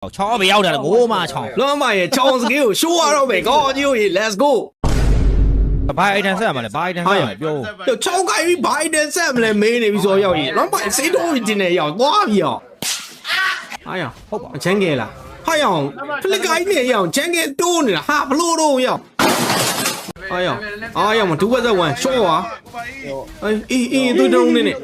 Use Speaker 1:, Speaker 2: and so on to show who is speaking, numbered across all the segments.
Speaker 1: ချောင်းမရောက်တယ်ကိုမချောင်း
Speaker 2: လွမ်းမရဲ့ချောင်းစကေးကိုရှိုးရတော့မယ်ကောကြီးတို့ရေ let's go
Speaker 1: ဘာအိုင်တန်ဆက်ရမှာလဲဘာအိုင်တန်ဆက်ရမှာပြော
Speaker 2: ချောင်းကိုင်းပြီးဘာအိုင်တန်ဆက်မလဲမေးနေပြီဆိုရောက်ရေလွမ်းမစိတ်တော့တင်နေရောက်သွားပြီရောက်ဟာရောက်ဟုတ်ပါချမ်းကဲလားဟာရောက်ဖလစ်ကိုင်းနေရောက်ချမ်းကဲတိုးနေတာဟာဘလို့တော့ရောက်ဟာရောက်အားရောက်မ2ဘက်ဆက်1ရှော့ပါအေးသူတုံးနေနေ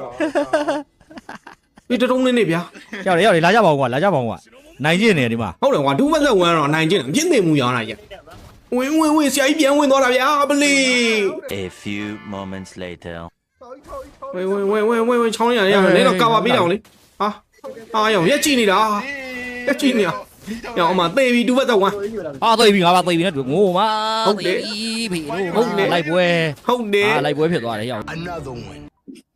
Speaker 2: ဒီတုံးနေနေဗျာ
Speaker 1: ရောက်တယ်လာကြပါဦးကွာလာကြပါဦးကွာနိုင်ကျင်နေဒီမှာ
Speaker 2: ဟုတ်တယ်ကွာ2ဘက်ဆက်1တော့နိုင်ကျင်ပြင်းသိမှုရောင်းတာရဲ့ဝင်ဆရာကြီးပြန်ဝင်သွားတာဗျာပလီ
Speaker 3: A few moments later
Speaker 2: ဝင်ချောင်းရရနေတော့ကာပါပေးတော့လေဟာအားရောရက်ကြည့်နေတာရက်ကြည့်နေတာရောအမသေပြီ2ဘက်ဆက်1
Speaker 1: အာသိပြီငါပါသိပြီနဲ့ငိုမသိပြီဖေတို့လိုက်ပွဲ
Speaker 2: ဟုတ်တယ်
Speaker 1: လိုက်ပွဲဖြစ်သွားတယ်ရောက်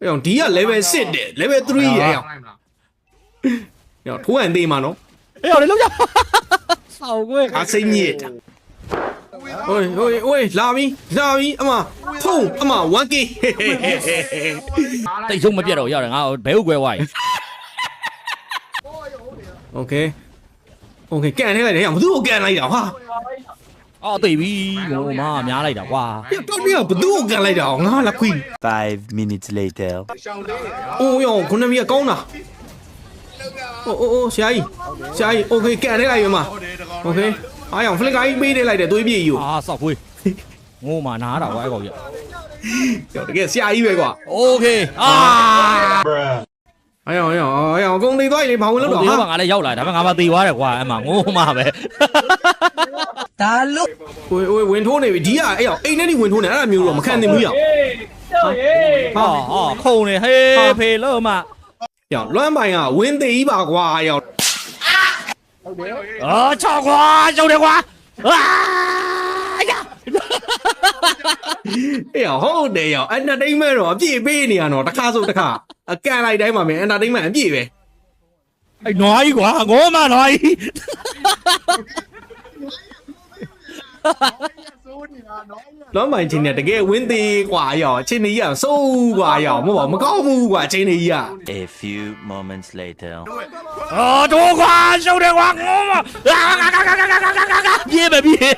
Speaker 2: ရောဒီက level 6တဲ့ level 3ရရောထိုးရင်သေးမှာနော်
Speaker 1: အေးရောက်လေလောက်ကြဆောက်ကွယ်
Speaker 2: အစိမ့်ညစ်ဟိုလာပြီအမဖုံအမ 1k
Speaker 1: တိတ်ဆုံးမပြတ်တော့ရောက်တယ်ငါဘဲဥကွဲဝိုင်း
Speaker 2: Okay ကန်နေလိုက်တယ်ဟဲ့ဘသူ့ကိုကန်လိုက်တာဟာ
Speaker 1: အော်သိပြီငိုမများလိုက်တာကွာ
Speaker 2: တော့เนี่ยဘသူ့ကိုကန်လိုက်တာငါလာခွီ
Speaker 3: 5 minutes later
Speaker 2: အိုးရောခုနမီကကောင်းတာအိုးဆရာကြီး okay ကန်နေလိုက်ပြီမ okay အားရောဖလစ်ကိုင်းပေးနေလိုက်တယ်သွေးပြေကြီးကို
Speaker 1: အာဆောက်ခွေးငိုမနားတာကွာအဲ့ကောင်ကြီး
Speaker 2: ရောတကယ်ဆရာကြီးပဲကွာ
Speaker 1: โอเคအာ
Speaker 2: အားရောအကုန်သိသွားပြီလေဘာဝင်လို့တော့
Speaker 1: ဒီ
Speaker 2: ဟာ
Speaker 1: ကငါလည်းရောက်လာဒါပေမဲ့ငါမသေးသွားတယ်ကွာအဲ့မှာငိုမပဲ
Speaker 4: ဒါလို့
Speaker 2: ဝင်ထိုးနေပြီဒီကအဲ့ရောအိမ်ထဲနေဝင်ထိုးနေအဲ့ဒါမျိုးတော့မခံနိုင်ဘူးရော
Speaker 1: ဟာခုံနေဟေးဖေလို့မ
Speaker 2: ရောလွမ်းပိုင်ကဝင်သေးကြီးပါကွာရော
Speaker 1: အော်ချောက်ကွာကျုံတယ်ကွာအာရ
Speaker 2: အေးဟုတ်တယ်ရော entertainment တော့အပြည့်ပေးနေရတော့တစ်ခါဆိုတစ်ခါအကန်လိုက်တိုင်းမှာမင်း entertainment အပြည့်ပဲ
Speaker 1: အဲ့နွားကြီးကွာငိုမနွားကြီး
Speaker 2: လွမ်းပိုင်ချင်းနဲ့တကယ်ဝင်းသေးกว่าရောအချင်းကြီးကစိုးกว่าရောမဟုတ်ပါမကောင်းဘူးกว่าအချင်းကြီးက
Speaker 3: A few moments later
Speaker 1: အော်တော့ကွာကျုံတယ်ကွာငိုမပြေးပဲပြေး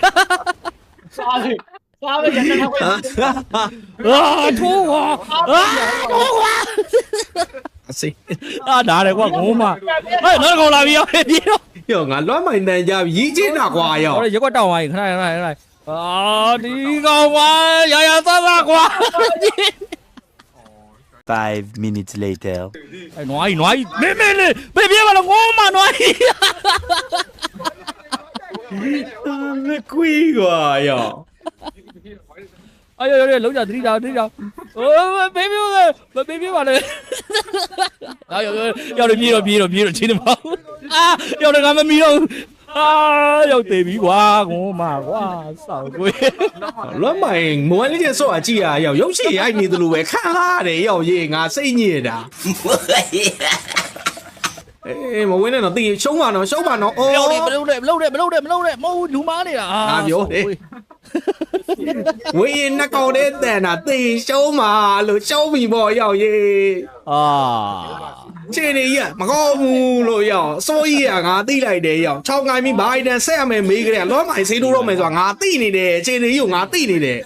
Speaker 5: စားပဲရတဲ့ခွေး
Speaker 1: အာထိုးကွာအာထိုးကွာ
Speaker 2: အစိ
Speaker 1: အာနားတယ်ကွာငိုမဟဲ့နောက်ကောင်လာပြီရောပြေးတော့
Speaker 2: ရောငါလွမ်းပိုင်တန်ကြပြီရီးချင်းတာกว่าရော
Speaker 1: ဟောရက်ကွက်တောင်းသွားရင်ခဏအာဒီကောင်ကွာရရသသကွာ
Speaker 3: 5 minutes later
Speaker 1: အဲ့နွားကြီးမင်းလေးပြေးပါလားငိုမနွားကြီး
Speaker 2: မကွီกว่าရော
Speaker 1: 哎呦，楼下地上，哦，别完了，啊，要的迷了，亲的跑，啊，要的俺们迷了，啊，要对比瓜，我妈瓜，少贵，
Speaker 2: လွမ်းပိုင်မွမ်းလေးချက်ဆော့အကြည့်ရရောရုပ်ရှင်ရိုက်နေသလိုပဲခန့်လာတယ်ရောရေးငါစိတ်ညစ်တာအေးမဝင်းနဲ့တော့တီးရှုံးပါနော်အော်
Speaker 1: 要的，不漏的，冇流氓的啦，啊，
Speaker 2: ဝေးနှကောင်တဲ့တန်တာတီးရှုံးပါလို့ရှုံးပြီပေါ့ရောရေး
Speaker 1: 啊，
Speaker 2: ချင်းနေကြီးကမကောင်းဘူးလို့ရောစိုးကြီးကငါသိလိုက်တယ်ရော6ငိုင်းပြီးဘာအိုင်တန်ဆက်ရမယ်မေးကြတယ်လွမ်းပိုင်ဆေးထိုးတော့မယ်ဆိုတာငါသိနေတယ်ချင်းနေကြီးကိုငါသိနေတယ်